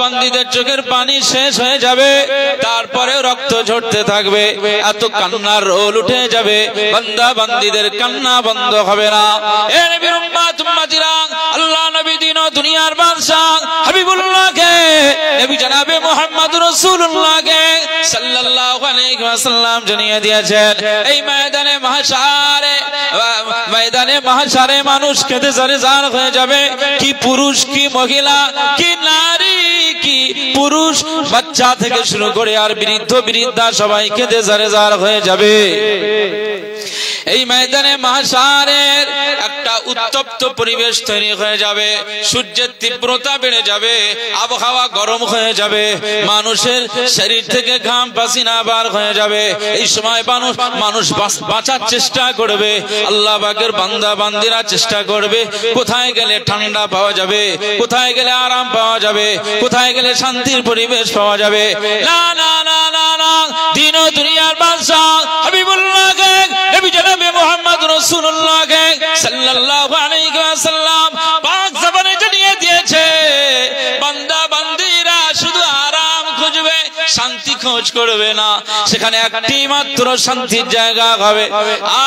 বান্দিদের চোখের পানি শেষ হয়ে যাবে, তারপরে রক্ত ঝরতে থাকবে, এত কান্নার রোল উঠে যাবে, বান্দা বান্দিদের কান্না বন্ধ হবে না। এ নবীর উম্মত উম্মতিরা, আল্লাহ নবী দিন ও দুনিয়ার বাদশা হাবিবুল্লাহকে, নবী জনাবে মুহাম্মদুর রাসূলুল্লাহকে সাল্লাল্লাহু আলাইহি ওয়াসাল্লাম জানিয়ে দিয়েছেন, এই ময়দানে মাহশারে মানুষ কেঁদে জারজার হয়ে যাবে। কি পুরুষ, কি মহিলা, কি নারী, কি পুরুষ, বাচ্চা থেকে শুরু করে আর বৃদ্ধ বৃদ্ধা সবাই কেঁদে জারজার হয়ে যাবে। এই ময়দানে মাহশারের একটা উত্তপ্ত পরিবেশ তৈরি হয়ে যাবে, সূর্যের তীব্রতা বেড়ে যাবে, আবহাওয়া গরম হয়ে যাবে, মানুষের শরীর থেকে ঘাম পাসিনা বার হয়ে যাবে। এই সময় মানুষ বাঁচার চেষ্টা করবে, আল্লাহ পাকের বান্দা বান্দিরা চেষ্টা করবে কোথায় গেলে ঠান্ডা পাওয়া যাবে, কোথায় গেলে আরাম পাওয়া যাবে, কোথায় গেলে শান্তির পরিবেশ পাওয়া যাবে। না না না না না, দিন ও দুনিয়ার বাদশা হাবিবুল্লাহকে, নবী জনাবে মুহাম্মদ রাসূলুল্লাহকে সাল্লাল্লাহু আলাইহি ওয়াসাল্লাম পাক জবানে জানিয়ে দিয়েছে, বান্দা বান্দিরা শুধু আরাম খুঁজবে, শান্তি খোঁজ করবে না। সেখানে একটি মাত্র শান্তির জায়গা হবে,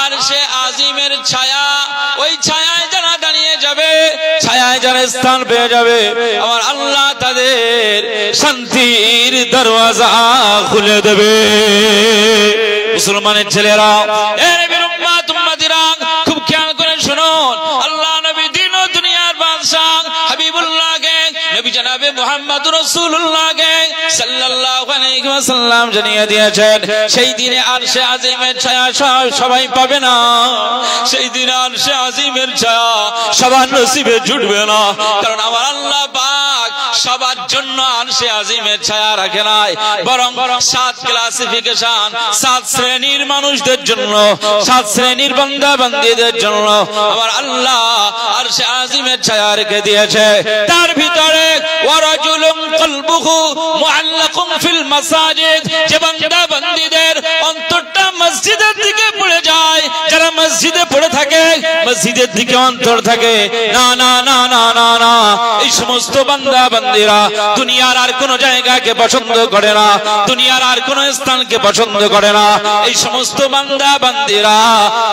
আর সে আজিমের ছায়া, ওই ছায়ায় যারা দাঁড়িয়ে যাবে, ছায়ায় যারা স্থান পেয়ে যাবে, আমার আল্লাহ তাদের শান্তির দরওয়াজা খুলে দেবে। মুসলমানের ছেলেরা, এ নবীর উম্মত উম্মতিরা, খুব খেয়াল করে শুনুন, আল্লাহ নবী দিন ও দুনিয়ার বাদশা হাবিবুল্লাহকে, নবী জনাবে মুহাম্মদুর রাসূলুল্লাহকে সাল্লাল্লাহু আলাইহি ওয়াসাল্লাম জানিয়ে দিয়েছেন, সেই দিনে আরশে আজিমের ছায়া সবাই পাবে না, সেই দিনে আরশে আজিমের ছায়া সবার নসিবে জুটবে না। কারণ আমার আল্লাহ পাক সবার জন্য আরশে আজিমের ছায়া রাখে নাই, বরং 7 ক্লাসিফিকেশন, 7 শ্রেণীর মানুষদের জন্য, 7 শ্রেণীর বান্দা বান্দীদের জন্য আমার আল্লাহ আরশে আজিমের ছায়া রেখে দিয়েছে। তার ভিতরে ওয়ারাজুলুন কলবুহু মুআল্লাকুন ফিল মাসাজিদ, যে বান্দা বান্দীদের অন্তরটা মসজিদের দিকে পড়ে যায়, যারা মসজিদে পড়ে থাকে, মসজিদের দিকে অন্তর থাকে, না না না না না না, এই সমস্ত বান্দা বান্দীরা দুনিয়ার আর কোন জায়গাকে পছন্দ করে না, দুনিয়ার আর কোন স্থানকে পছন্দ করে না। এই সমস্ত বান্দা বান্দীরা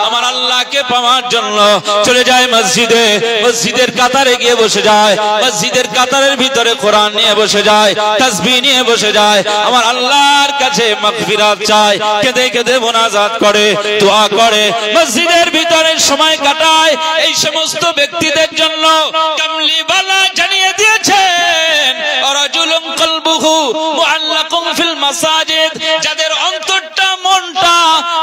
আমার আল্লাহকে পাওয়ার জন্য চলে যায় মসজিদে, মসজিদের কাতারে গিয়ে বসে যায়, মসজিদের কাতারের ভিতরে কোরআন নিয়ে বসে যায়, তাসবিহ নিয়ে বসে যায়, আমার আল্লাহর কাছে মাগফিরাত চায়, কেঁদে কেঁদে মুনাজাত করে, দোয়া করে, মসজিদের ভিতরে সময় কাটায়। এই সমস্ত ব্যক্তিদের জন্য কামলিওয়ালা জানিয়ে দিয়েছেন, রাজুলুন কলবুহু মুআল্লাকুন ফিল মাসাজিদ, যাদের অন্তরটা মনটা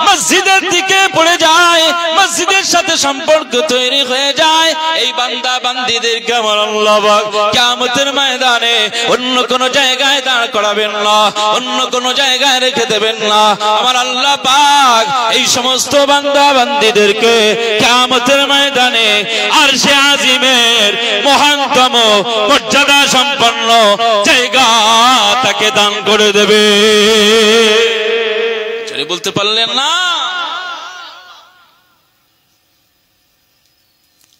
মসজিদের দিকে পড়ে যায়, মসজিদের সাথে সম্পর্ক তৈরি হয়ে যায়, এই বান্দা বান্দীদেরকে আমার আল্লাহ পাক কিয়ামতের ময়দানে অন্য কোন জায়গায় দাঁড় করাবেন না, অন্য কোন জায়গায় রেখে দেবেন না। আমার আল্লাহ পাক এই সমস্ত বান্দা বান্দীদেরকে কিয়ামতের ময়দানে আরশে আজিমের মহানতম মর্যাদা সম্পন্ন জায়গা তাকে দান করে দেবে। বলতে পারলেন না?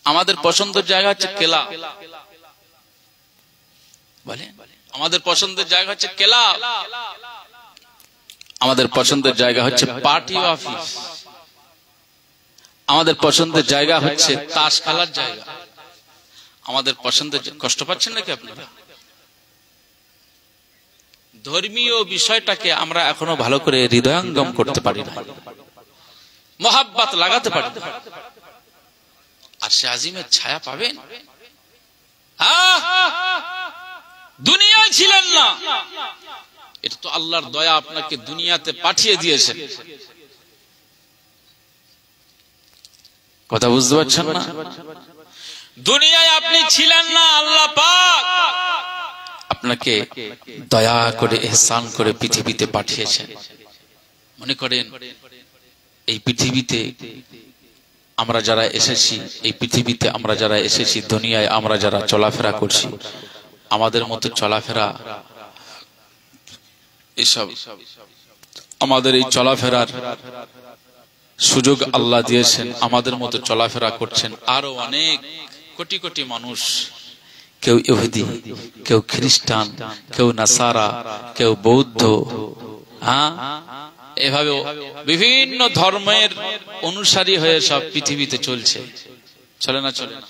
আমাদের পছন্দের জায়গা হচ্ছে কেলা, বলেন আমাদের পছন্দের জায়গা হচ্ছে কেলা, আমাদের পছন্দের জায়গা হচ্ছে পার্টি অফিস, আমাদের পছন্দের জায়গা হচ্ছে তাস খেলার জায়গা, আমাদের পছন্দের। কষ্ট পাচ্ছেন নাকি আপনারা? ধর্মীয় বিষয়টাকে আমরা এখনো ভালো করে হৃদয়ঙ্গম করতে পারি না, মহাব্বত লাগাতে পারি না। আর সে আজিমের ছায়া পাবেন, দুনিয়ায় ছিলেন না, এটা তো আল্লাহর দয়া, আপনাকে দুনিয়াতে পাঠিয়ে দিয়েছেন। কথা বুঝতে পারছেন না? দুনিয়ায় আপনি ছিলেন না, আল্লাহ পাক আপনাকে দয়া করে ইহসান করে পৃথিবীতে পাঠিয়েছেন। মনে করেন এই পৃথিবীতে আমরা যারা এসেছি, এই পৃথিবীতে আমরা যারা এসেছি, দুনিয়ায় আমরা যারা চলাফেরা করছি, আমাদের মতো চলাফেরা, এসব আমাদের এই চলাফেরার সুযোগ আল্লাহ দিয়েছেন, আমাদের মতো চলাফেরা করছেন আরো অনেক কোটি কোটি মানুষ। কেউ ইহুদি, কেউ খ্রিস্টান, কেউ নাসারা, কেউ বৌদ্ধ, এভাবে বিভিন্ন ধর্মের অনুসারী হয়ে সব পৃথিবীতে চলছে। চলে না? চলে না?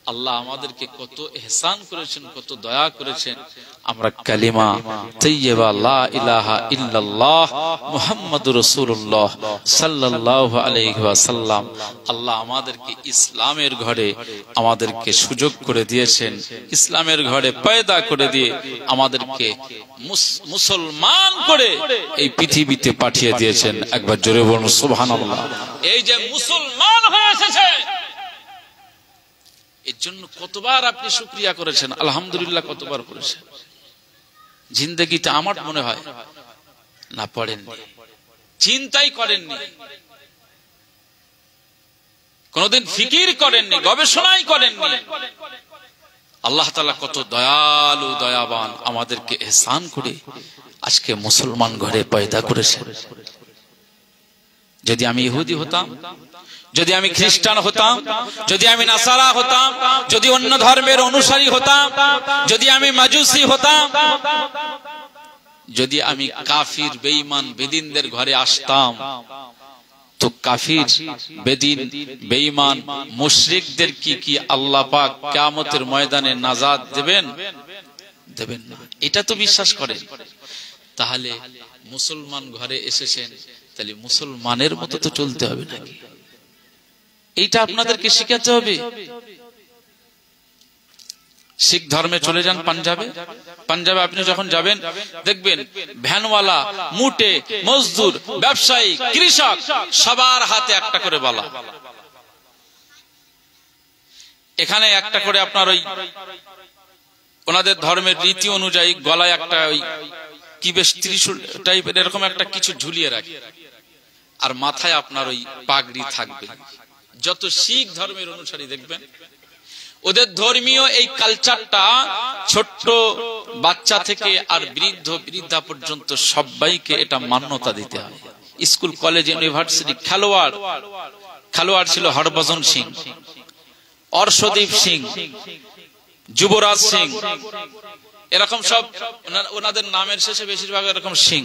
আল্লাহ আমাদেরকে কত ইহসান করেছেন, কত দয়া করেছেন। আমরা কালিমা তাইয়্যিবা লা ইলাহা ইল্লাল্লাহ মুহাম্মাদুর রাসূলুল্লাহ সাল্লাল্লাহু আলাইহি ওয়াসাল্লাম, আল্লাহ আমাদেরকে ইসলামের ঘরে আমাদেরকে সুযোগ করে দিয়েছেন, ইসলামের ঘরে পয়দা করে দিয়ে আমাদেরকে মুসলমান করে এই পৃথিবীতে পাঠিয়ে দিয়েছেন। একবার জোরে বলুন সুবহানাল্লাহ। এই যে মুসলমান হয়ে এসেছে, এর জন্য কতবার আপনি শুকরিয়া করেছেন, আলহামদুলিল্লাহ কতবার করেছেন জিন্দেগিতে? আমার মনে হয় না পড়েননি, চিন্তাই করেননি, কোনদিন ফিকির করেননি, গবেষণাই করেননি। আল্লাহ তাআলা কত দয়ালু দয়াবান, আমাদেরকে ইহসান করে আজকে মুসলমান ঘরে পয়দা করেছেন। যদি আমি ইহুদি হতাম, যদি আমি খ্রিস্টান হতাম, যদি আমি নাসারা হতাম, যদি অন্য ধর্মের অনুসারী হতাম, যদি আমি মাজুসি হতাম, যদি আমি কাফির বেঈমান বেদিনদের ঘরে আসতাম, তো কাফির বেদিন বেঈমান মুশরিকদের কি আল্লাহ পাক কিয়ামতের ময়দানে নাজাত দেবেন? দেবেন না। এটা তো বিশ্বাস করেন। তাহলে মুসলমান ঘরে এসেছেন, তাহলে মুসলমানের মতো তো চলতে হবে নাকি? এইটা আপনাদেরকে শিখাতে হবে। শিখ ধর্মে চলে যান পাঞ্জাবে, পাঞ্জাবে আপনি যখন যাবেন দেখবেন ভ্যানওয়ালা, মুটে, মজদুর, ব্যবসায়ী, কৃষক সবার হাতে একটা করে বালা। এখানে একটা করে আপনার ওই ওনাদের ধর্মের রীতি অনুযায়ী গলায় একটা ওই কি বেশ ত্রিশূল টাইপের এরকম একটা কিছু ঝুলিয়ে রাখে, আর মাথায় আপনার ওই পাগড়ি থাকবে। যত শিখ ধর্মের অনুসারী দেখবেন ওদের ধর্মীয় এই কালচারটা ছোট্ট বাচ্চা থেকে আর বৃদ্ধ বৃদ্ধা পর্যন্ত সবাইকে এটা মান্যতা দিতে হয়। স্কুল, কলেজ, ইউনিভার্সিটি, খেলোয়াড় ছিল হরভজন সিং, অর্শদীপ সিং, যুবরাজ সিং, এরকম সব ওনাদের নামের শেষে বেশিরভাগ এরকম সিং।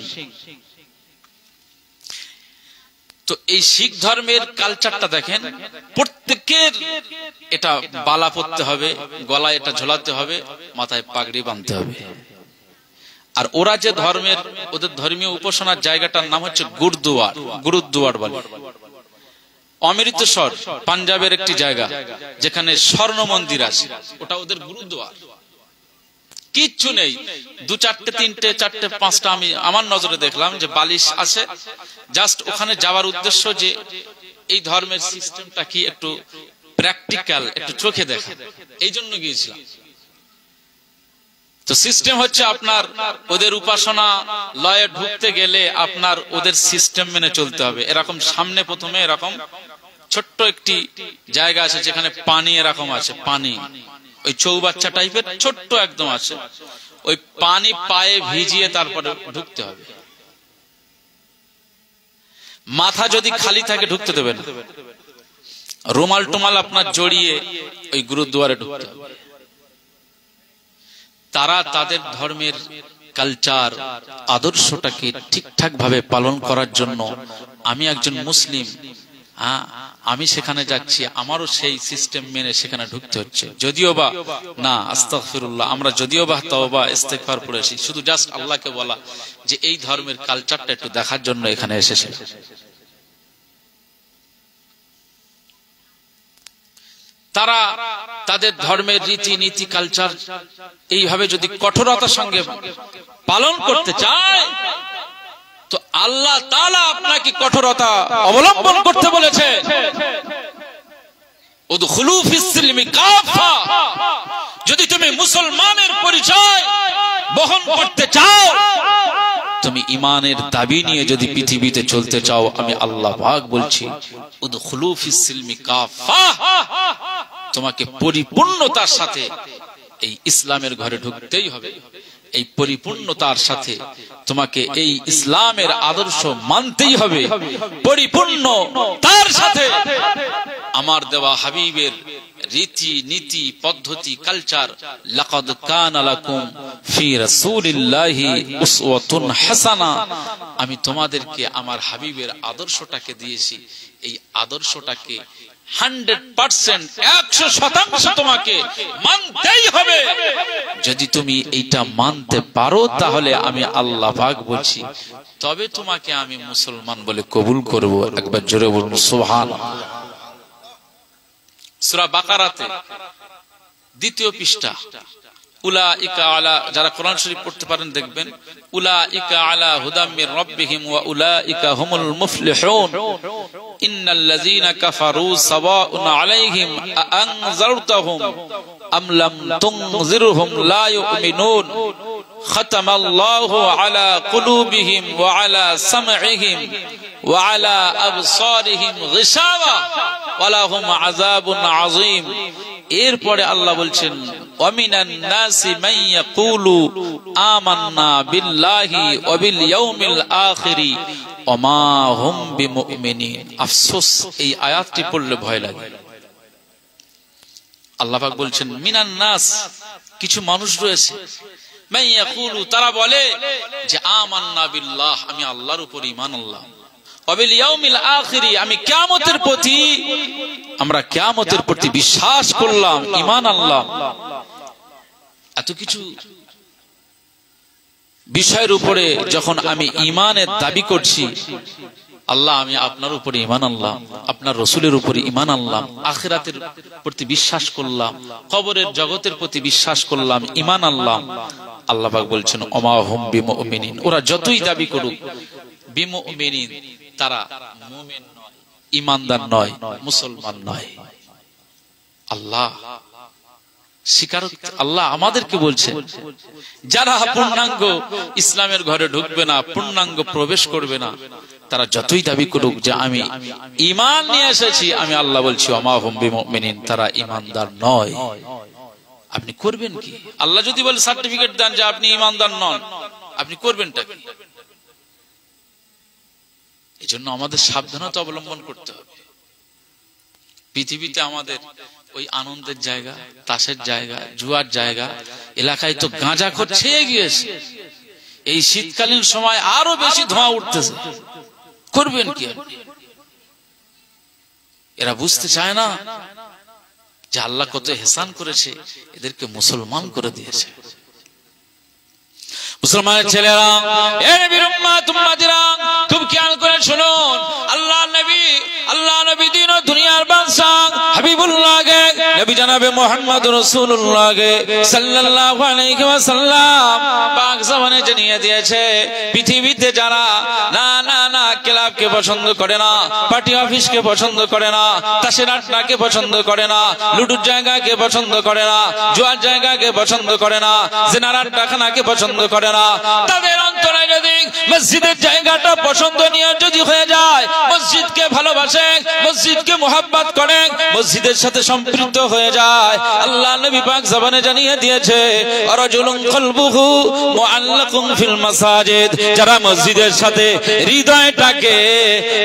তো এই শিখ ধর্মের কালচারটা দেখেন, প্রত্যেকের এটা বালা পরতে হবে, গলায় এটা ঝোলাতে হবে, মাথায় পাগড়ি বাঁধতে হবে। আর ওরা যে ধর্মের, ওদের ধর্মীয় উপাসনার জায়গাটার নাম হচ্ছে গুরুদুয়ার, গুরুদুয়ার বলে। অমৃতসর পাঞ্জাবের একটি জায়গা যেখানে স্বর্ণ মন্দির আছে, ওটা ওদের গুরুদুয়ার। কিচ্ছু নেই, দু চারটে, তিনটে, চারটে, পাঁচটা আমি আমার নজরে দেখলাম যে বালিশ আছে। জাস্ট ওখানে যাওয়ার উদ্দেশ্য যে এই ধর্মের সিস্টেমটা কি একটু প্র্যাকটিক্যাল, একটু চোখে দেখা, এই জন্য গিয়েছিলাম। তো সিস্টেম হচ্ছে আপনার ওদের উপাসনা লয়ে ঢুকতে গেলে আপনার ওদের সিস্টেম মেনে চলতে হবে। এরকম সামনে প্রথমে এরকম ছোট্ট একটি জায়গা আছে যেখানে পানি এরকম আছে, পানি ওই চৌবাচ্চা টাইপের ছোট্ট একদম আছে, ওই পানি পায়ে ভিজিয়ে তারপরে ঢুকতে হবে। মাথা যদি খালি থাকে ঢুকতে দেবে না, রুমাল টুমাল আপনার জড়িয়ে ওই গুরুদুয়ারে ঢুকতে হবে। তারা তাদের ধর্মের কালচার আদর্শটাকে ঠিকঠাক ভাবে পালন করার জন্য আমি একজন মুসলিম, আমি সেখানে যাচ্ছি, আমারও সেই সিস্টেম মেনে সেখানে ঢুকতে হচ্ছে। যদিও বা না, আস্তাগফিরুল্লাহ, আমরা যদিও বা তওবা ইস্তেগফার পড়েছি, শুধু জাস্ট আল্লাহকে বলা যে এই ধর্মের কালচারটা একটু দেখার জন্য এখানে এসেছে। তারা তাদের ধর্মের রীতি নীতি কালচার এইভাবে যদি কঠোরতার সঙ্গে পালন করতে চায়, তো আল্লাহ তাআলা আপনাকে কঠোরতা অবলম্বন করতে বলেছে। উদখুলু ফিস সিলমি কাফা, যদি তুমি মুসলমানের পরিচয় বহন করতে চাও, তুমি ঈমানের দাবি নিয়ে যদি পৃথিবীতে চলতে চাও, আমি আল্লাহ পাক বলছি উদখুলু ফিস সিলমি কাফা, তোমাকে পরিপূর্ণতার সাথে এই ইসলামের ঘরে ঢুকতেই হবে। এই পরিপূর্ণতার সাথে তোমাকে এই ইসলামের আদর্শ মানতেই হবে। পরিপূর্ণ তার সাথে আমার দেওয়া হাবিবের রীতি নীতি পদ্ধতি কালচার। লাকাদ কানা লাকুম ফি রাসূলিল্লাহি উসওয়াতুন হাসানা, আমি তোমাদেরকে আমার হাবিবের আদর্শটাকে দিয়েছি। এই আদর্শটাকে 100% 100% তোমাকে মানতেই হবে। যদি তুমি এইটা মানতে পারো তাহলে আমি আল্লাহ পাক বলছি তবে তোমাকে আমি মুসলমান বলে কবুল করব। একবার জোরে বলুন সুবহানাল্লাহ। সূরা বাকারাতে 2য় পৃষ্ঠা, উলাইকা আলা, যারা কোরআন শরীফ পড়তে পারেন দেখবেন, উলাইকা আলা হুদাম মির রাব্বিহিম ওয়া উলাইকা হুমুল মুফলিহুন ইন্নাল্লাযীনা কাফারু সাওয়াউন আলাইহিম আনযারতাহুম আম লাম তুনযিরহুম লা ইউমিনুন খাতামাল্লাহু আলা কুলুবিহিম ওয়া আলা সামঈহিম ওয়া আলা আবসারিহিম গিশাওয়া ওয়া লাহুম আযাবুন আযীম। এরপরে আল্লাহ বলছেন ওয়ামিনান নাসি মান ইয়াকুলু আমান্না বিল্লাহি ওয়া বিল ইয়াউমিল আখিরি ওয়া মা হুম বিমুমিনিন। আফসোস, এই আয়াতটি পড়লে ভয় লাগে। আল্লাহ পাক বলছেন মিনান নাস, কিছু মানুষ রয়েছে, মান ইয়াকুলু, তারা বলে যে আমান্না বিল্লাহ, আমি আল্লাহর উপর ঈমান আনলাম, ওয়া বিল ইয়াউমিল আখিরি, আমি কিয়ামতের প্রতি, আমরা কিয়ামতের প্রতি বিশ্বাস করলাম, ঈমান আনলাম। এত কিছু বিষয়ের উপরে যখন আমি ঈমানের দাবি করছি, আল্লাহ আমি আপনার উপরে ঈমান আনলাম, আপনার রাসূলের উপরে ঈমান আনলাম, আখিরাতের প্রতি বিশ্বাস করলাম, কবরের জগতের প্রতি বিশ্বাস করলাম, ঈমান আনলাম, আল্লাহ পাক বলছেন ওমা হুম বিমুমিনিন, ওরা যতই দাবি করুক, বিমুমিনিন, তারা মুমিন নয়, ঈমানদার নয়, মুসলমান নয়। আল্লাহ আল্লাহ আমাদেরকে বলছে যারা পূর্ণাঙ্গ ইসলামের ঘরে ঢুকবে না, পূর্ণাঙ্গ প্রবেশ করবে না, তারা যতই দাবি করুক যে আমি ঈমান নিয়ে এসেছি, আমি আল্লাহ বলছি ওমা হুম বিমুমিনিন, তারা ঈমানদার নয়। আপনি করবেন কি? আল্লাহ যদি বলে সার্টিফিকেট দেন যে আপনি ঈমানদার নন, আপনি করবেনটা কি? এই জন্য আমাদের সাবধানতা অবলম্বন করতে হবে। পৃথিবীতে আমাদের ওই আনন্দের জায়গা, তাসের জায়গা, জুয়ার জায়গা, এলাকায় তো গাঁজাখোর ছেয়ে গিয়েছে। এই শীতকালীন সময় আরো বেশি ধোঁয়া উঠতেছে, করবেন কি? এরা বুঝতে চায় না যে আল্লাহ কত ইহসান করেছে, এদেরকে মুসলমান করে দিয়েছে। মুসলমানের ছেলেরা, এ নবীর উম্মত উম্মতিরা, খুব খেয়াল করে শুনুন, আল্লাহ নবী দিন ও দুনিয়ার বাদশা হাবিবুল্লাহ কে, নবী জনাবে মুহাম্মদ রাসূলুল্লাহ কে সাল্লাল্লাহু আলাইহি ওয়াসাল্লাম পাক জবানে জানিয়ে দিয়েছে, পৃথিবীতে যারা না না না ক্লাবকে পছন্দ করে না, পার্টি অফিসকে পছন্দ করে না, তাসের আড্ডাকে পছন্দ করে না, লুডুর জায়গাকে পছন্দ করে না, জুয়ার জায়গাকে পছন্দ করে না, জিনার আড্ডাখানাকে পছন্দ করে না, তাদের অন্তরে যদি মসজিদের জায়গাটা পছন্দনীয় যদি হয়ে যায়, মসজিদকে ভালোবাসে, মসজিদকে মুহাব্বত করে, মসজিদের সাথে সম্পৃক্ত হয়ে যায়, আল্লাহ নবী পাক জবানে জানিয়ে দিয়েছে রাজুলুন কলবুহু মুআল্লাকুন ফিল মাসাজিদ, যারা মসজিদের সাথে হৃদয়টাকে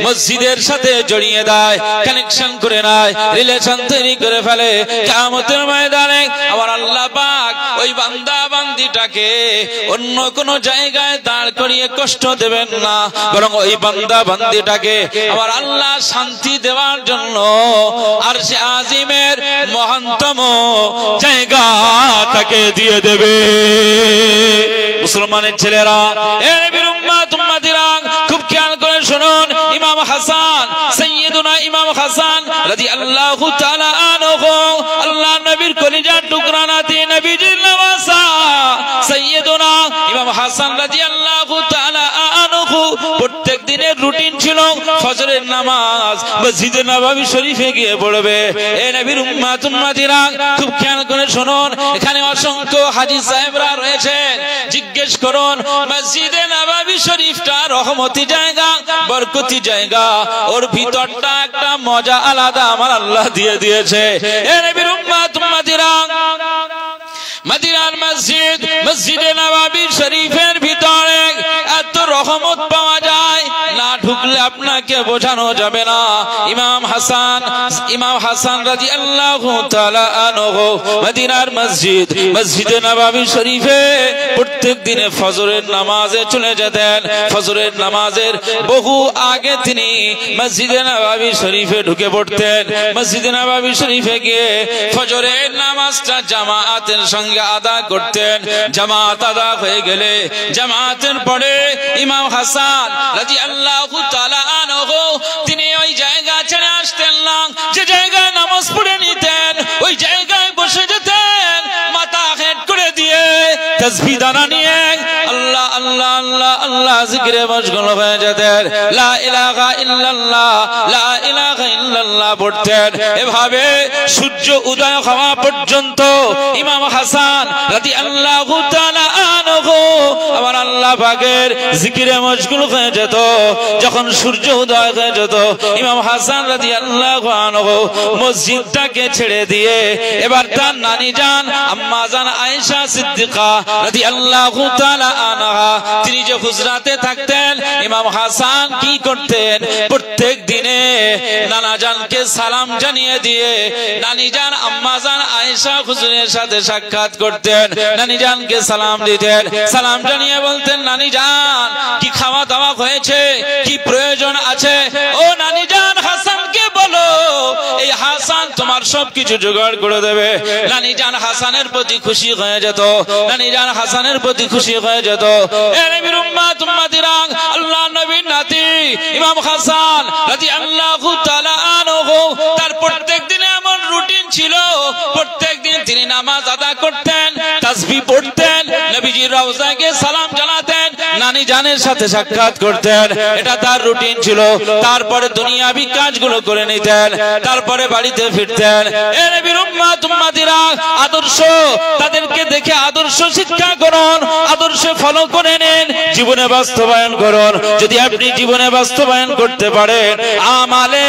মসজিদের সাথে জড়িয়ে দেয়, কানেকশন করে নেয়, রিলেশন তৈরি করে ফেলে, কিয়ামতের ময়দানে আবার আল্লাহ পাক ওই বান্দা বান্দিটাকে অন্য কোন জায়গায় দাঁড় করিয়ে কষ্ট দেবেন না, বরং ওই বান্দা বান্দিটাকে আবার আল্লাহ শান্তি দেওয়ার জন্য আরশে আজিমের মহানতম জায়গা তাকে দিয়ে দেবে। মুসলমানের ছেলেরা, এ নবীর উম্মত উম্মতিরা, খুব খেয়াল করে শুনুন, ইমাম হাসান, সাইয়্যিদুনা ইমাম হাসান রাদিয়াল্লাহু তাআলা আনহু, আল্লাহ নবীর কলিজার টুকরা নাতি, নবীজির নওয়াসা সাইয়্যিদুনা ইমাম হাসান রাদিয়াল্লাহু তাআলা আনহু, প্রত্যেক দিনের রুটিন ছিল ফজরের নামাজ মসজিদে নববী শরীফে গিয়ে পড়বে। এ নবীর উম্মত উম্মতিরা, খুব খেয়াল করে শুনুন, এখানে অসংখ্য হাজী সাহেবরা রয়েছে, জিজ্ঞেস করুন মসজিদে নববী শরীফটা রহমতি জায়গা, বরকতি জায়গা, ওর ভিতরটা একটা মজা আলাদা আমার আল্লাহ দিয়ে দিয়েছে। এ নবীর উম্মত উম্মতিরা, মদিনার মসজিদ, মসজিদে নববী শরীফের ভিতরে এত রহমত পাওয়া যায়, না ঢুকলে আপনাকে আপনাকে বোঝানো যাবে না। ইমাম হাসান রাদিয়াল্লাহু তাআলা আনহু মদিনার মসজিদে নববী শরীফে প্রত্যেক দিনে ফজরের নামাজে চলে যেতেন। ফজরের নামাজের বহু আগে তিনি মসজিদে নববী শরীফে ঢুকে পড়তেন। মসজিদে নববী শরীফে গিয়ে ফজরের নামাজটা জামাতের সঙ্গে আদায় করতেন। জামাত আদা হয়ে গেলে জামাতের পরে ইমাম হাসান রাদিয়াল্লাহু তাআলা আনহু তিনি ওই জায়গা ছেড়ে আসতেন না, যে জায়গায় নামাজ পড়ে নিতেন ওই জায়গায় বসে যেতেন, মাথা হেট করে দিয়ে তাসবিহ দানা নিয়ে আল্লাহ আল্লাহ আল্লাহ আল্লাহ জিকিরে মশগুল হয়ে যেতেন। লা ইলাহা ইল্লাল্লাহ লা ইলাহা ইল্লাল্লাহ পড়তেন। এভাবে সূর্য উদয় হওয়া পর্যন্ত ইমাম হাসান রাদিয়াল্লাহু তাআলা আনহু আমার আল্লাহ পাকের জিকিরে মশগুল হয়ে যেত। যখন সূর্য উদয় হয়ে যেত ইমাম হাসান রাদিয়াল্লাহু আনহু মসজিদটাকে ছেড়ে দিয়ে এবার তার নানি জান আম্মা জান আয়েশা সিদ্দিকা রাদিয়াল্লাহু তাআলা আনহা তিনি যে হুজরাতে থাকতেন, ইমাম হাসান কি করতেন, প্রত্যেক দিনে নানা জানকে সালাম জানিয়ে দিয়ে নানি জান আম্মা জান আয়েশা হুজুরের সাথে সাক্ষাৎ করতেন। নানি জানকে সালাম দিতেন, সালাম জানিয়ে বলতেন, নানি জান কি খাওয়া দাওয়া হয়েছে, কি প্রয়োজন আছে, ও নানি জান হাসানকে বলো, এই হাসান তোমার সবকিছু জোগাড় করে দেবে। নানি জান হাসানের প্রতি খুশি হয়ে যেত, নানি জান হাসানের প্রতি খুশি হয়ে যেত। এ নবীর উম্মত উম্মতিরা, আল্লাহ নবীর নাতি ইমাম হাসান রাদিয়াল্লাহু তাআলা আনহু তার প্রত্যেক দিনে এমন রুটিন ছিল, প্রত্যেক দিন তিনি নামাজ আদা করতেন, তাসবিহ পড়তেন, নবীজির রওজায় গিয়ে সালাম জানাতেন, নানি জানের সাথে সাক্ষাৎ করতেন। এটা তার রুটিন ছিল। তারপরে দুনিয়াবি কাজগুলো করে নিতেন, তারপরে বাড়িতে ফিরতেন। এ নবীর উম্মত উম্মতিরা, আদর্শ তাদেরকে দেখে আদর্শ শিক্ষা করুন, আদর্শে ফলো করে নেন, জীবনে বাস্তবায়ন করুন। যদি আপনি জীবনে বাস্তবায়ন করতে পারেন, আমালে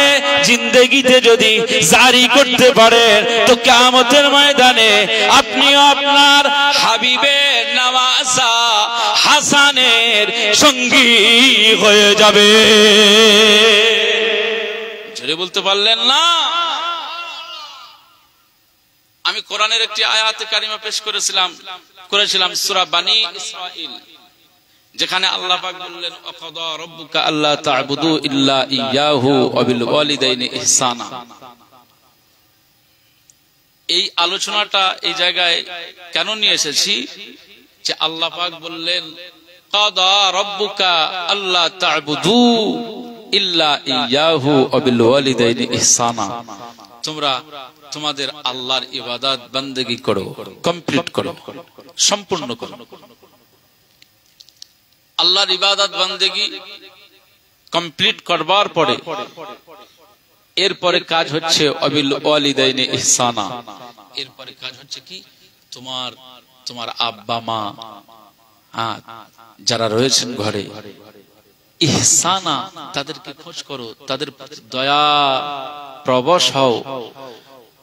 জিন্দেগিতে যদি জারি করতে পারেন, তো কিয়ামতের ময়দানে আপনিও আপনার হাবিবের নওয়াজা হাসানের সঙ্গী হয়ে যাবে। জোরে বলতে পারলেন না? আমি কোরআনের একটি আয়াতে কারিমা পেশ করেছিলাম সূরা বানী ইসরাঈল, যেখানে আল্লাহ পাক বললেন ওয়াকাদা রাব্বুকা আল্লা তা'বুদু ইল্লা ইয়াহু ওয়া বিল ওয়ালিদাইনি ইহসানা। এই আলোচনাটা এই জায়গায় কেন নিয়ে এসেছি, যে আল্লাহ পাক বললেন কাদা রাব্বুকা আল্লা তা'বুদু ইল্লা ইয়াহু ওয়া বিল ওয়ালিদাইনি ইহসানা। তোমরা তোমাদের আল্লাহর ইবাদত বندگی করো, কমপ্লিট করো, সম্পূর্ণ করো। আল্লাহর ইবাদত বندگی কমপ্লিট করবার পরে এরপরে কাজ হচ্ছে ওয়াবিল ওয়ালিদাইনি ইহসানা। এরপরে কাজ হচ্ছে কি, তোমার আব্বা মা যারা রয়েছেন ঘরে, ইহসানা তাদেরকে খোঁজ করো, তাদের দয়া প্রবশ হও।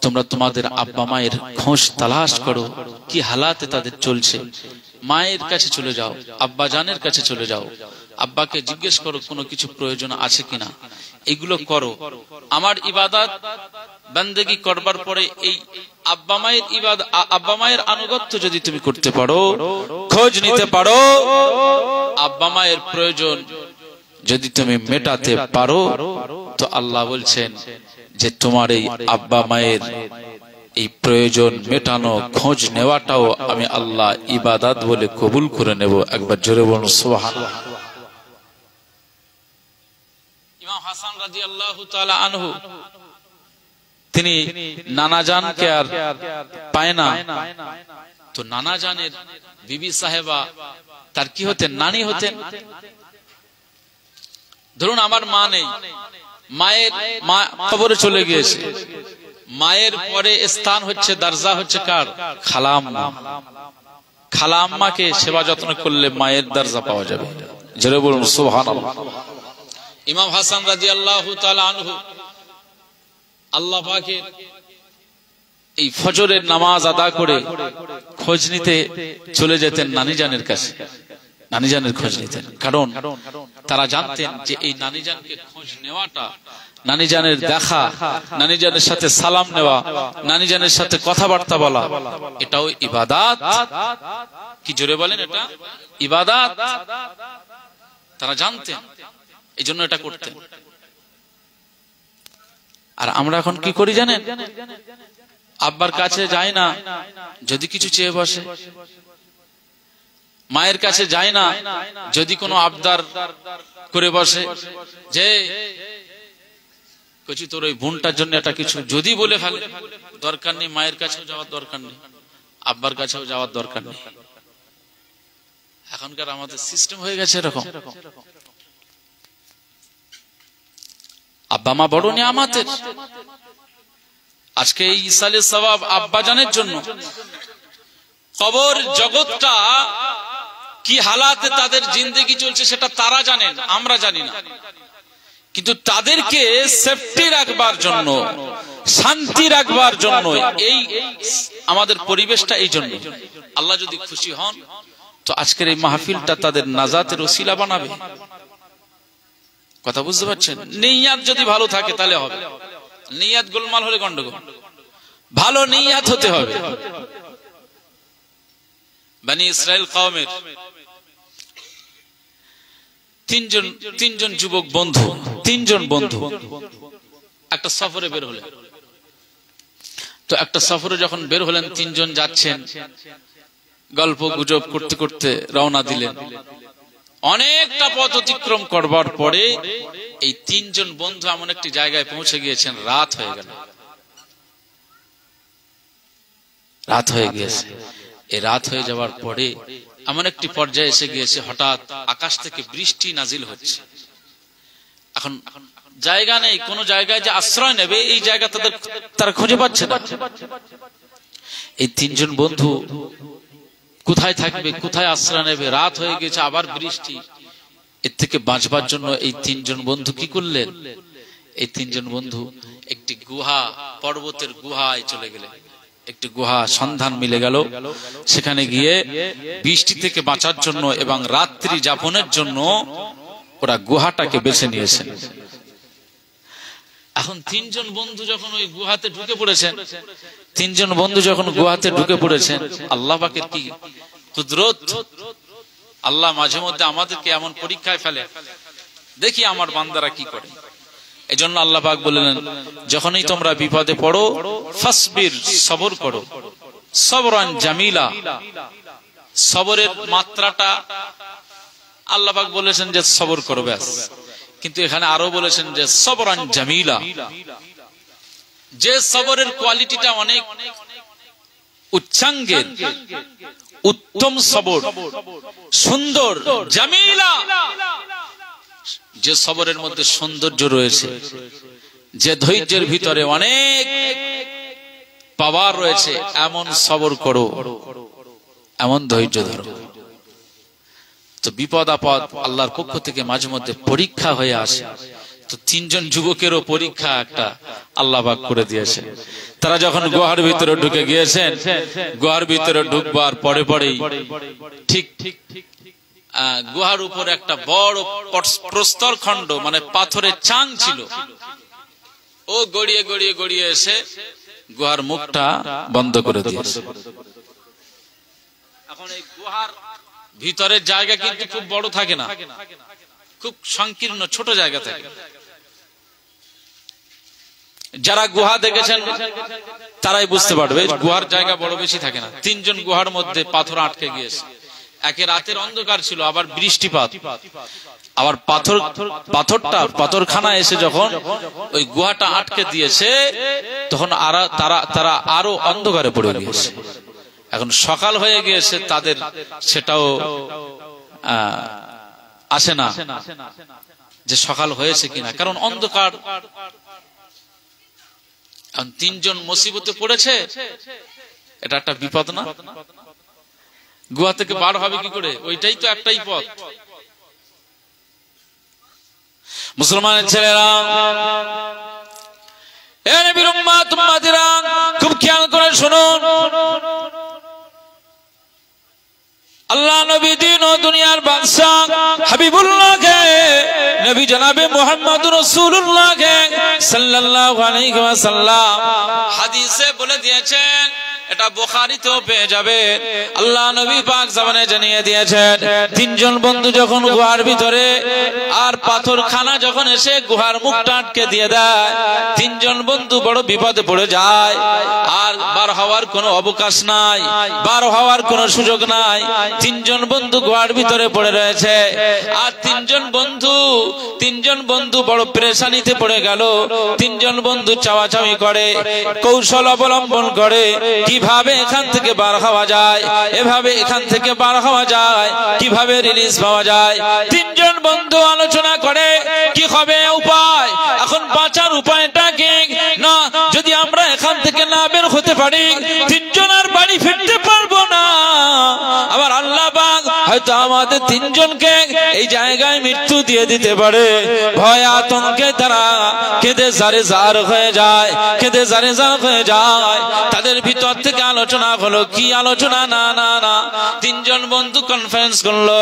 তোমরা তোমাদের আব্বা মায়ের খোঁজ তালাশ করো, কি হালাতে তাদের চলছে। মায়ের কাছে চলে যাও, আব্বা জানের কাছে চলে যাও, আব্বাকে জিজ্ঞেস করো কোনো কিছু প্রয়োজন আছে কিনা। এগুলো করো। আমার ইবাদত বندگی করবার পরে এই আব্বা মায়ের আনুগত্য যদি তুমি করতে পারো, খোঁজ নিতে পারো, আব্বা মায়ের প্রয়োজন যদি তুমি মেটাতে পারো, তো আল্লাহ বলছেন যে তোমার এই আব্বা মায়ের এই প্রয়োজন মেটানো, খোঁজ নেওয়াটাও আমি আল্লাহ ইবাদত বলে কবুল করে নেব। একবার জোরে বলুন সুবহানাল্লাহ। ইমাম হাসান রাদিয়াল্লাহু তাআলা আনহু তিনি নানা জানকে আর পায় না, তো নানা জানের বিবি সাহেবা তার কি হতেন, নানি হতেন। ধরুন আমার মা নেই, মা কবরে চলে গিয়েছে, মায়ের পরে স্থান হচ্ছে, দরজা হচ্ছে কার, খালাম্মা। খালাম্মাকে সেবা যত্ন করলে মায়ের দরজা পাওয়া যাবে। জোরে বলুন সুবহানাল্লাহ। ইমাম হাসান রাদিয়াল্লাহু তাআলা আনহু আল্লাহ পাকের এই ফজরের নামাজ আদা করে খোঁজ নিতে চলে যেতেন নানি জানের কাছে। নানি জানের খোঁজ নিতেন, কারণ তারা জানতেন যে এই নানি জানকে খোঁজ নেওয়াটা, নানি জানের দেখা, নানি জানের সাথে সালাম নেওয়া, নানি জানের সাথে কথাবার্তা বলা, এটাও ইবাদত। কি জোরে বলেন, এটা ইবাদত। তারা জানতেন, এই জন্য এটা করতেন। আর আমরা এখন কি করি জানেন? আব্বার কাছে যাই না, যদি কিছু চেয়ে বসে। মায়ের কাছে যায় না, যদি কোনো আবদার করে বসে, যে কচি তোর ওই বোনটার জন্য একটা কিছু যদি বলে ফেলে, দরকার নেই, মায়ের কাছেও যাওয়ার দরকার নেই, আব্বার কাছেও যাওয়ার দরকার নেই। এখনকার আমাদের সিস্টেম হয়ে গেছে এরকম। আব্বা মা বড় নিয়ামতের। আজকে এই ইসালে সওয়াব আব্বাজানের জন্য। কবর জগৎটা কি হালাতে তাদের জিন্দেগি চলছে সেটা তারা জানেন, আমরা জানি না। কিন্তু তাদেরকে সেফটি রাখবার জন্য, শান্তি রাখবার জন্য এই আমাদের পরিবেশটা, এই জন্য আল্লাহ যদি খুশি হন তো আজকের এই মাহফিলটা তাদের নাজাতের ওসিলা বানাবে। কথা বুঝতে পারছেন? নিয়াত যদি ভালো থাকে তাহলে হবে, নিয়াত গোলমাল হলে গন্ডগোল। ভালো নিয়াত হতে হবে। বনি ইসরাইল কওমের তিনজন যুবক বন্ধু, তিনজন বন্ধু একটা সফরে বের হলেন। তো একটা সফরে যখন বের হলেন, তিনজন যাচ্ছেন, গল্প গুজব করতে করতে রওনা দিলেন। অনেকটা পথ অতিক্রম করবার পরে এই তিনজন বন্ধু এমন একটি জায়গায় পৌঁছে গিয়েছেন, রাত হয়ে গেল। রাত হয়ে গিয়েছে। এই রাত হয়ে যাওয়ার পরে এমন একটি পর্যায়ে এসে গিয়েছে, হঠাৎ আকাশ থেকে বৃষ্টি নাজিল হচ্ছে। এখন জায়গা নেই, কোন জায়গায় যে আশ্রয় নেবে এই জায়গা তারা খুঁজে পাচ্ছে না। এই তিনজন বন্ধু কোথায় থাকবে, কোথায় আশ্রয় নেবে? রাত হয়ে গেছে, আবার বৃষ্টি। এর থেকে বাঁচবার জন্য এই তিনজন বন্ধু কি করলেন? এই তিনজন বন্ধু একটি গুহা, পর্বতের গুহায় চলে গেলেন। একটি গুহা সন্ধান মিলে গেল। সেখানে গিয়ে বৃষ্টি থেকে বাঁচার জন্য এবং রাত্রি যাপনের জন্য ওরা গুহাটাকে বেছে নিয়েছেন। এখন তিনজন বন্ধু যখন ওই গুহাতে ঢুকে পড়েছেন, তিনজন বন্ধু যখন গুহাতে ঢুকে পড়েছেন, আল্লাহ পাকের কি কুদরত! আল্লাহ মাঝে মধ্যে আমাদেরকে এমন পরীক্ষায় ফেলে, দেখি আমার বান্দারা কি করে। এই জন্য আল্লাহ পাক বললেন, যখনই তোমরা বিপদে পড়ো, ফাসবির, সবর করো, সবরান জামিলা। সবরের মাত্রাটা আল্লাহ পাক বলেছেন যে সবর করো, ব্যাস। কিন্তু এখানে আরো বলেছেন যে সবরান জামিলা, যে সবরের কোয়ালিটিটা অনেক উচ্চাঙ্গের, উত্তম সবর, সুন্দর, জামিলা, যে সবরের মধ্যে সৌন্দর্য রয়েছে, যে ধৈর্যের ভিতরে অনেক পাওয়ার রয়েছে, এমন সবর করো, এমন ধৈর্য ধরো। তো বিপদ আপদ আল্লাহর পক্ষ থেকে মাঝে মধ্যে পরীক্ষা হয়ে আসে। তো তিনজন যুবকেরও পরীক্ষা একটা আল্লাহ পাক করে দিয়েছে। তারা যখন গুহার ভিতরে ঢুকে গিয়েছেন, গুহার ভিতরে ঢুকবার পরে পরেই ঠিক গুহার উপর একটা বড় প্রস্তর খণ্ড, মানে পাথরের চাং ছিল। ও গড়িয়ে গড়িয়ে গড়িয়ে এসে গুহার মুখটা বন্ধ করে দিয়েছে। এখন এই গুহার ভিতরের জায়গা কিন্তু খুব বড় থাকে না, খুব সংকীর্ণ ছোট জায়গা থাকে। যারা গুহা দেখেছেন তারাই বুঝতে পারবে, গুহার জায়গা বড় বেশি থাকে না। তিনজন গুহার মধ্যে পাথর আটকে গিয়েছে। একে রাতের অন্ধকার ছিল, আবার বৃষ্টিপাত, আবার পাথরখানা এসে যখন ওই গুহাটা আটকে দিয়েছে, তখন তারা আরো অন্ধকারে পড়ে গিয়েছে। এখন সকাল হয়ে গিয়েছে, তাদের সেটাও আসে না যে সকাল হয়েছে কিনা, কারণ অন্ধকার। তিনজন মুসিবতে পড়েছে, এটা একটা বিপদ না? গুহা থেকে বার হবে কি করে? ওইটাই তো একটাই পথ। মুসলমানের ছেলেরা, খুব খেয়াল করে শুনুন। আল্লাহ নবী দিন ও দুনিয়ার জনাবে মুহাম্মদুর রাসূলুল্লাহ সাল্লাল্লাহু আলাইহি ওয়াসাল্লাম হাদিসে বলে দিয়েছেন, এটা বুখারীতেও পেয়ে যাবে। আল্লাহ নবী পাক জামানে জানিয়ে দিয়েছেন, তিনজন বন্ধু যখন গুহার ভিতরে আর পাথরখানা যখন এসে গুহার মুখটা আটকে দিয়ে দেয়, তিনজন বন্ধু বড় বিপদে পড়ে যায়। আর বার হওয়ার কোনো অবকাশ নাই, বার হওয়ার কোনো সুযোগ নাই। তিনজন বন্ধু গুহার ভিতরে পড়ে রয়েছে। আর তিনজন বন্ধু বড় পেরেশানিতে পড়ে গেল। তিনজন বন্ধু চাওয়াচাওয়ি করে, কৌশল অবলম্বন করে, কিভাবে এখান থেকে বার হওয়া যায়, এভাবে এখান থেকে বার হওয়া যায়, কিভাবে রিলিজ পাওয়া যায়। তিনজন বন্ধু আলোচনা করে কি হবে উপায়, এখন বাঁচার উপায়টা কি, না যদি আমরা এখান থেকে না বের হতে পারি তিনজন আর বাড়ি ফিরতে পারবো না। আবার আল্লাহ পাক হয়তো আমাদের তিনজনকে এই জায়গায় মৃত্যু দিয়ে দিতে পারে। ভয় আতঙ্কে তারা কেঁদে জারে জার হয়ে যায়, কেঁদে জারে জার হয়ে যায়। তাদের ভিতর থেকে আলোচনা হলো, কি আলোচনা, না না না তিনজন বন্ধু কনফারেন্স করলো,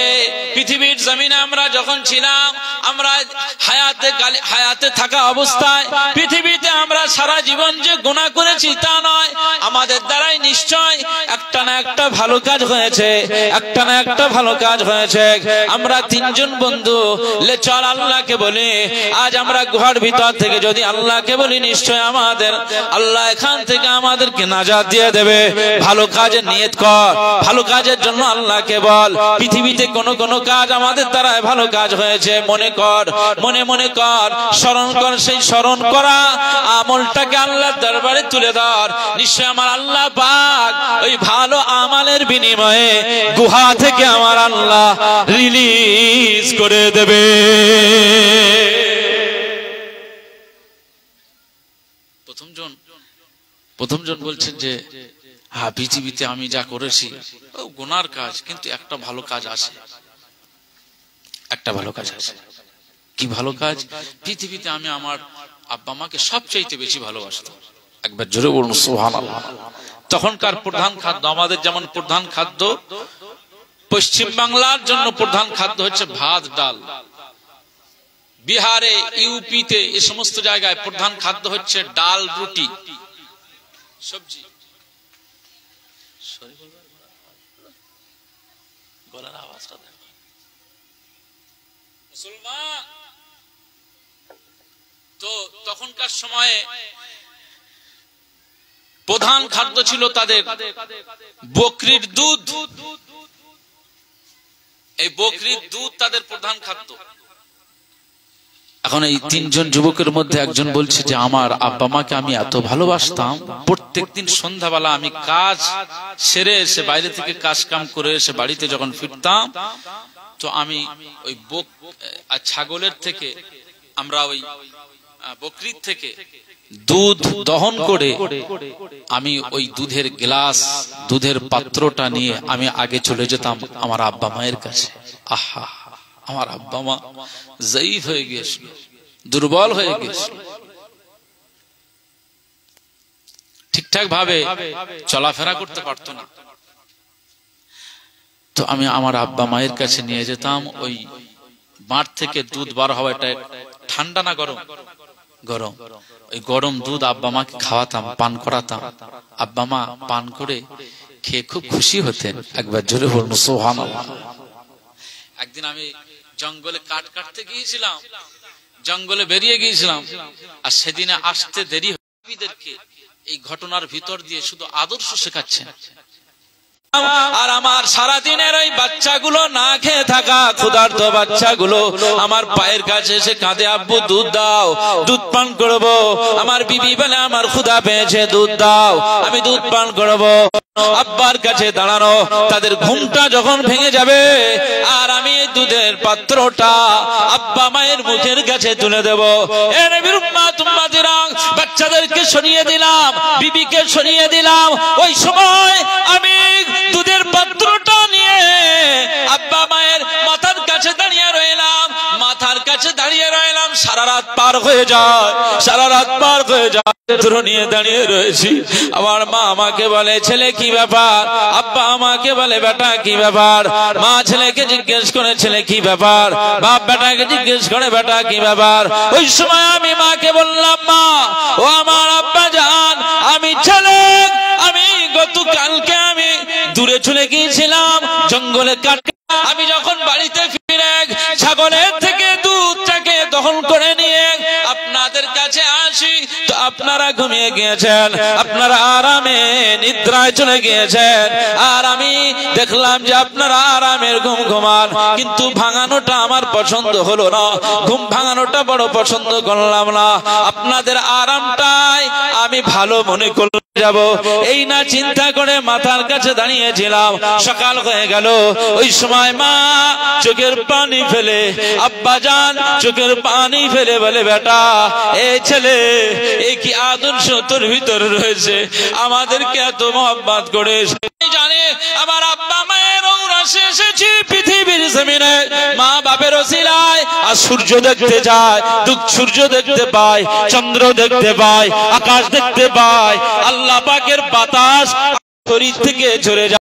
এই পৃথিবীর জমিনে আমরা যখন ছিলাম, আমরা হায়াতে থাকা অবস্থায় পৃথিবীতে আমরা সারা জীবন যে গুনাহ করেছি তা নয়, আমাদের দ্বারাই নিশ্চয় একটা না একটা ভালো কাজ হয়েছে, একটা না একটা ভালো কাজ হয়েছে। আমরা তিনজন বন্ধু লে চল আল্লাহকে বলি, আজ আমরা গুহার ভিতর থেকে যদি আল্লাহকে বলি, নিশ্চয় আমাদের আল্লাহ এখান থেকে আমাদেরকে নাজাত দিয়ে দেবে। ভালো কাজের নিয়ত কর, ভালো কাজের জন্য আল্লাহকে বল। পৃথিবীতে কোন কাজ আমাদের দ্বারা ভালো কাজ হয়েছে মনে কর, মনে মনে কর, স্মরণ কর। সেই স্মরণ করা আমলটাকে আল্লাহর দরবারে তুলে ধর। নিশ্চয় আমার আল্লাহ পাক ওই ভালো আমালের বিনিময়ে গুহা থেকে আমার আল্লাহ রিলিজ করে দেবে। প্রথমজন বলছেন যে হ্যাঁ, পৃথিবীতে আমি যা করেছি গুনার কাজ, কিন্তু একটা ভালো কাজ আছে, একটা ভালো কাজ আছে। কি ভালো কাজ? পৃথিবীতে আমি আমার আব্বা মাকে সবচাইতে বেশি ভালোবাসতাম। একবার জোরে বলুন সুবহানাল্লাহ। তখনকার প্রধান খাদ্য, আমাদের যেমন প্রধান খাদ্য, পশ্চিম বাংলার জন্য প্রধান খাদ্য হচ্ছে ভাত ডাল। বিহারে, ইউপিতে এই সমস্ত জায়গায় প্রধান খাদ্য হচ্ছে ডাল, রুটি, সবজি। গলার আওয়াজটা দেখো মুসলমান। তো তখনকার সময়ে প্রধান খাদ্য ছিল তাদের বকরির দুধ। এই বকরির দুধ তাদের প্রধান খাদ্য। এখন এই তিনজন যুবকের মধ্যে একজন বলছে যে আমার আব্বা মাকে আমি এত ভালোবাসতাম, প্রত্যেকদিন সন্ধ্যাবেলা আমি কাজ সেরে এসে, বাইরে থেকে কাজ কাম করে এসে বাড়িতে যখন ফিরতাম, তো আমি ওই ছাগলের থেকে, আমরা ওই বকরির থেকে দুধ দহন করে আমি ওই দুধের গ্লাস, দুধের পাত্রটা নিয়ে আমি আগে চলে যেতাম আমার আব্বা মায়ের কাছে। আহা, আমার আব্বা মা জয়ীফ হয়ে গিয়েছিল, দুর্বল হয়ে গিয়েছিল, ঠিকঠাক ভাবে চলাফেরা করতে পারতো না। তো আমি আমার আব্বা মায়ের কাছে নিয়ে যেতাম। ওই মাঠ থেকে দুধ বার হওয়া, এটা ঠান্ডা না গরম? গরম। ওই গরম দুধ আব্বা মাকে খাওয়াতাম, পান করাতাম। আব্বা মা পান করে খেয়ে খুব খুশি হতেন। একবার জোরে বলুন সুবহানাল্লাহ। একদিন আমি জঙ্গলে কাঠ কাটতে গিয়েছিলাম, জঙ্গলে বেরিয়ে গিয়েছিলাম, আর সেদিনে আসতে দেরি হয়েদেরকে এই ঘটনার ভিতর দিয়ে শুধু আদর্শ শেখাচ্ছেন। আর আমার সারাদিনের ওই বাচ্চাগুলো না খেয়ে থাকা ক্ষুধার্ত বাচ্চাগুলো আমার পায়ের কাছে এসে কাঁদে, আব্বু দুধ দাও, দুধ পান করবো। আমার বিবি বলে আমার ক্ষুধা পেয়েছে, দুধ দাও, আমি দুধ পান করবো। আব্বার কাছে দাঁড়ানো, তাদের ঘুমটা যখন ভেঙে যাবে আর আমি এই দুধের পাত্রটা আব্বা মায়ের মুখের কাছে তুলে দেব। এ নবীর উম্মত উম্মতিরা, বাচ্চাদেরকে সরিয়ে দিলাম, বিবিকে সরিয়ে দিলাম। ওই সময় আমি দুধের পাত্রটা নিয়ে আব্বা মায়ের মাথার কাছে দাঁড়িয়ে রইলাম, মাথার কাছে দাঁড়িয়ে রইলাম। সারা রাত পার পার হয়ে যায়, সারা রাত পার হয়ে যায়, নিয়ে দাঁড়িয়ে রয়েছি। আমার মা আমাকে বলে ছেলে কি ব্যাপার, আব্বা আমাকে বলে বেটা কি ব্যাপার। মা ছেলেকে জিজ্ঞেস করে ছেলে কি ব্যাপার, বাপ বেটাকে জিজ্ঞেস করে বেটা কি ব্যাপার। ওই সময় আমি মাকে বললাম মা ও আমার আব্বা জান, আমি ছেলে, আমি গতকালকে আমি দূরে চলে গিয়েছিলাম জঙ্গলে কাটতে। আমি যখন বাড়িতে ফিরে ছাগলের থেকে দুধটাকে দহন করে নিয়ে আপনাদের কাছে আসি তো আপনারা ঘুমিয়ে গিয়েছেন, আপনারা আরামে নিদ্রায় চলে গিয়েছেন। আর আমি দেখলাম যে আপনারা আরামের ঘুম ঘুমান, কিন্তু ভাঙানোটা আমার পছন্দ হলো না, ঘুম ভাঙানোটা বড় পছন্দ করলাম না। আপনাদের আরামটাই আমি ভালো মনে করলাম যাব, এই না চিন্তা করে মাথার কাছে দাঁড়িয়েছিলাম। সকাল হয়ে গেল, ওই সময় মা চোখের পানি ফেলে, আব্বা জান চোখের পানি ফেলে বলে বেটা এই ছেলে এই কি আদর্শ তোর ভিতরে রয়েছে, আমাদেরকে এত মহব্বত করে জানে। আমার আব্বা মায়ের ঔরাসে এসেছি পৃথিবীর জমিনে মা বাপের ওসিলায়, আর সূর্য দেখতে যায়, সূর্য দেখতে পায়, চন্দ্র দেখতে পায়, আকাশ দেখতে পায়, আল্লাহ পাকের বাতাস শরীর থেকে ঝরে যায়।